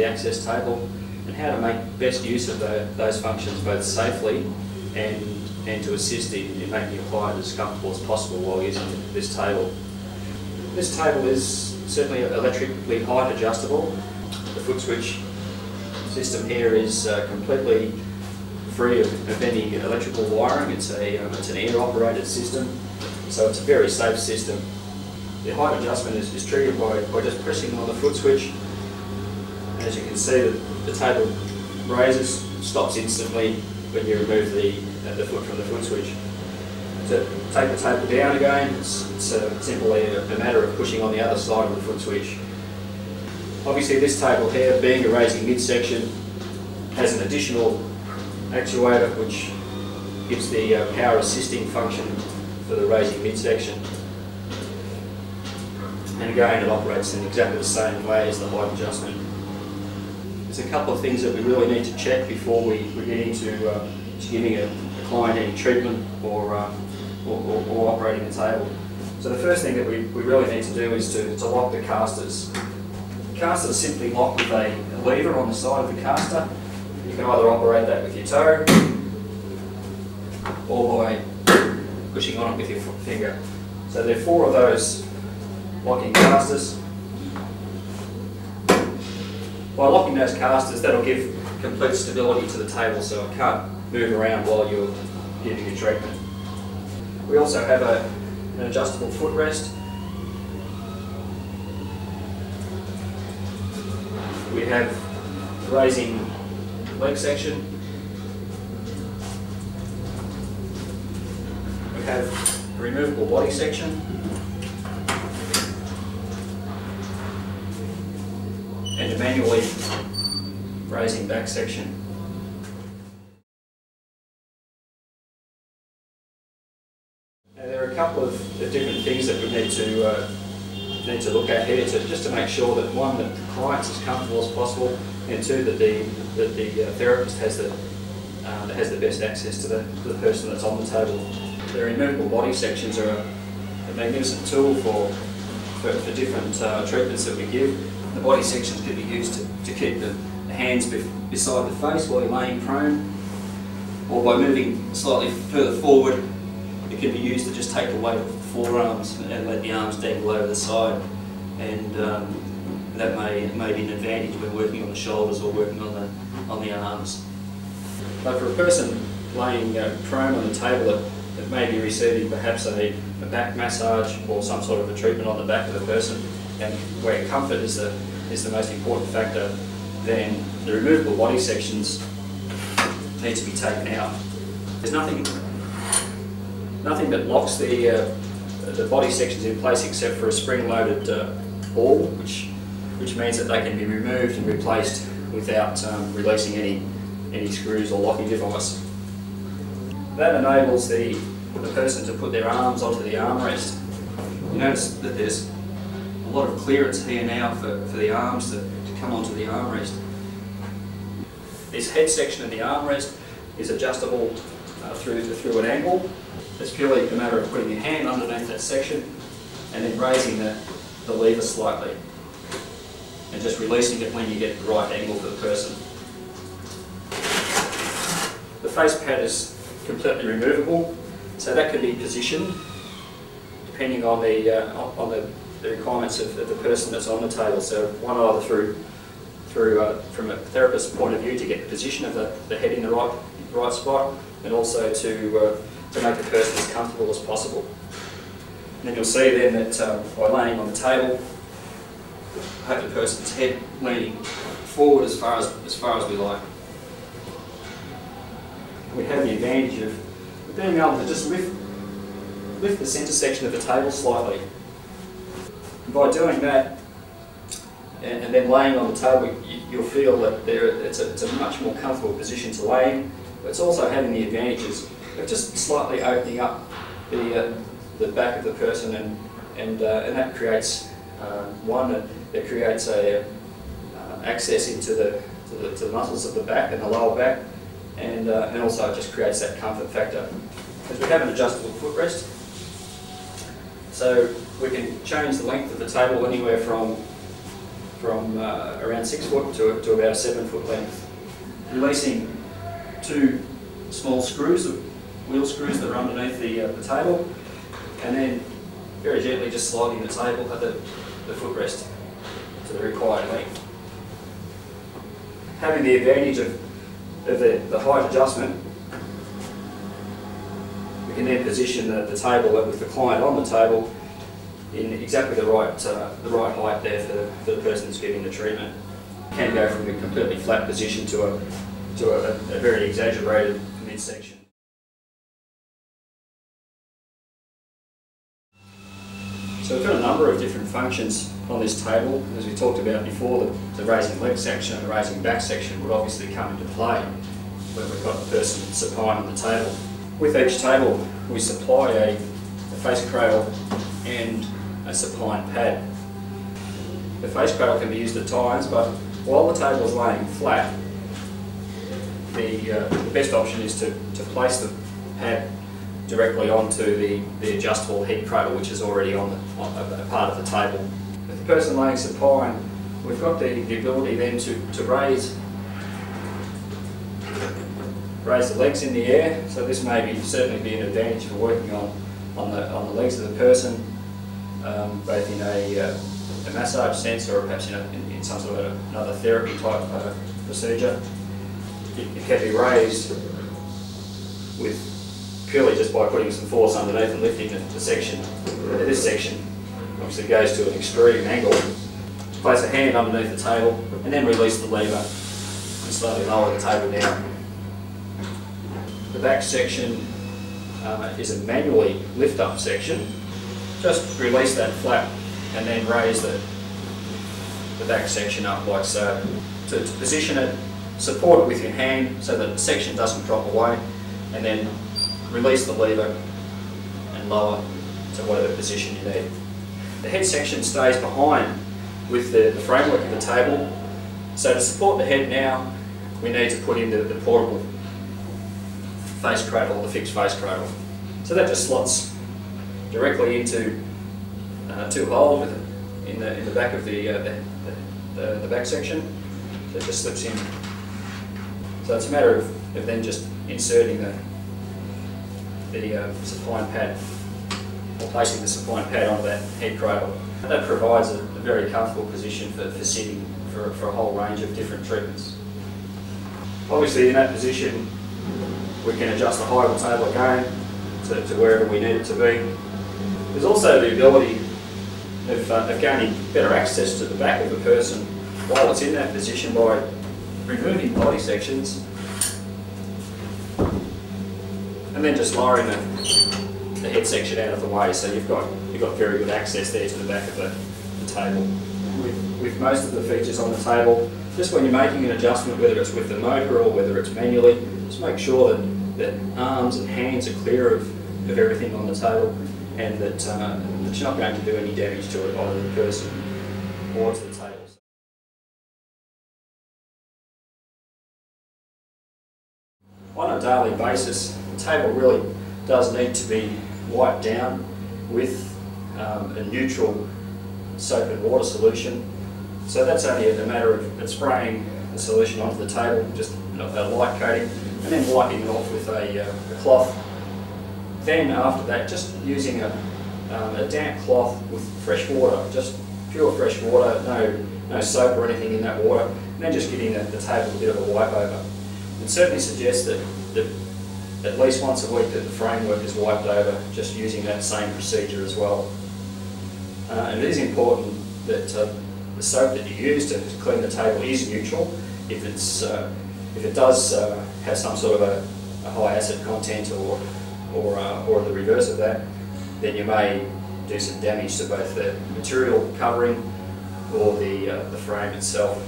the access table and how to make best use of those functions both safely and to assist in making your client as comfortable as possible while using this table. This table is certainly electrically height adjustable. The foot switch system here is completely free of any electrical wiring. It's an air operated system, so it's a very safe system. The height adjustment is triggered by just pressing on the foot switch. As you can see, the table raises, stops instantly when you remove the foot from the foot switch. To take the table down again, it's simply a matter of pushing on the other side of the foot switch. Obviously this table here, being a raising midsection, has an additional actuator which gives the power assisting function for the raising midsection. And again, it operates in exactly the same way as the height adjustment. There's a couple of things that we really need to check before we get into giving a client any treatment or operating the table. So the first thing that we really need to do is to lock the casters. The casters are simply locked with a lever on the side of the caster. You can either operate that with your toe or by pushing on it with your finger. So there are 4 of those locking casters. By locking those casters, that'll give complete stability to the table so it can't move around while you're giving your treatment. We also have an adjustable footrest. We have the raising leg section. We have a removable body section. And a manually raising back section. Now there are a couple of different things that we need to look at here just to make sure that one, that the client's as comfortable as possible, and two, that the therapist has the best access to the person that's on the table. The removable body sections are a magnificent tool for different treatments that we give. The body sections can be used to keep the hands beside the face while you're laying prone, or by moving slightly further forward, it can be used to just take the weight off the forearms and let the arms dangle over the side, and that may be an advantage when working on the shoulders or working on the arms. But for a person laying prone on the table, it may be receiving perhaps a back massage or some sort of a treatment on the back of the person, and where comfort is the most important factor, then the removable body sections need to be taken out. There's nothing that locks the body sections in place except for a spring-loaded ball, which means that they can be removed and replaced without releasing any screws or locking device. That enables the person to put their arms onto the armrest. You notice that there's a lot of clearance here now for the arms to come onto the armrest. This head section of the armrest is adjustable through an angle. It's purely a matter of putting your hand underneath that section and then raising the lever slightly and just releasing it when you get the right angle for the person. The face pad is completely removable, so that can be positioned depending on the requirements of the person that's on the table. So one either through from a therapist's point of view to get the position of the head in the right spot, and also to make the person as comfortable as possible. And then you'll see then that by laying on the table, I have the person's head leaning forward as far as we like. We have the advantage of being able to just lift the centre section of the table slightly. And by doing that, and then laying on the table, you'll feel that it's a much more comfortable position to lay in. But it's also having the advantages of just slightly opening up the back of the person, and that creates that creates a access into the muscles of the back and the lower back, and also it just creates that comfort factor. Because we have an adjustable footrest, so we can change the length of the table anywhere from from around 6 foot to about a 7 foot length. Releasing 2 small screws, wheel screws that are underneath the table, and then very gently just sliding the table at the footrest to the required length. Having the advantage of the height adjustment, we can then position the table with the client on the table in exactly the right height there for the person that's giving the treatment. You can go from a completely flat position to a very exaggerated midsection. So we've got a number of different functions on this table. As we talked about before, the raising leg section and the raising back section would obviously come into play when we've got the person supine on the table. With each table, we supply a face cradle and a supine pad. The face cradle can be used at times, but while the table is laying flat, the best option is to place the pad directly onto the adjustable head cradle, which is already on a part of the table. With the person laying supine, we've got the ability then to raise the legs in the air. So this may certainly be an advantage for working on the legs of the person, both in a massage sense or perhaps in some sort of another therapy type procedure. It can be raised with purely just by putting some force underneath and lifting the section. This section obviously goes to an extreme angle. Place a hand underneath the table and then release the lever and slowly lower the table down. The back section is a manually lift up section. Just release that flap and then raise the back section up like so. To position it, support it with your hand so that the section doesn't drop away, and then release the lever and lower to whatever position you need. The head section stays behind with the framework of the table. So to support the head now, we need to put in the portable face cradle, the fixed face cradle. So that just slots directly into 2 holes in the back of the back section. So it just slips in. So it's a matter of then just inserting the supine pad, or placing the supine pad onto that head cradle. That provides a very comfortable position for sitting for a whole range of different treatments. Obviously in that position we can adjust the height of the table again to wherever we need it to be. There's also the ability of gaining better access to the back of the person while it's in that position by removing body sections and then just lowering the head section out of the way, so you've got very good access there to the back of the table. With most of the features on the table, just when you're making an adjustment, whether it's with the motor or whether it's manually, just make sure that arms and hands are clear of everything on the table, and that you're not going to do any damage to it, either the person or to the table. On a daily basis, the table really does need to be wiped down with a neutral soap and water solution. So that's only a matter of spraying the solution onto the table, just a light coating, and then wiping it off with a cloth. Then after that, just using a damp cloth with fresh water, just pure fresh water, no soap or anything in that water, and then just giving the table a bit of a wipe over. It certainly suggests that at least once a week that the framework is wiped over, just using that same procedure as well. And it is important that the soap that you use to clean the table is neutral. If it does have some sort of a high acid content or the reverse of that, then you may do some damage to both the material covering or the frame itself.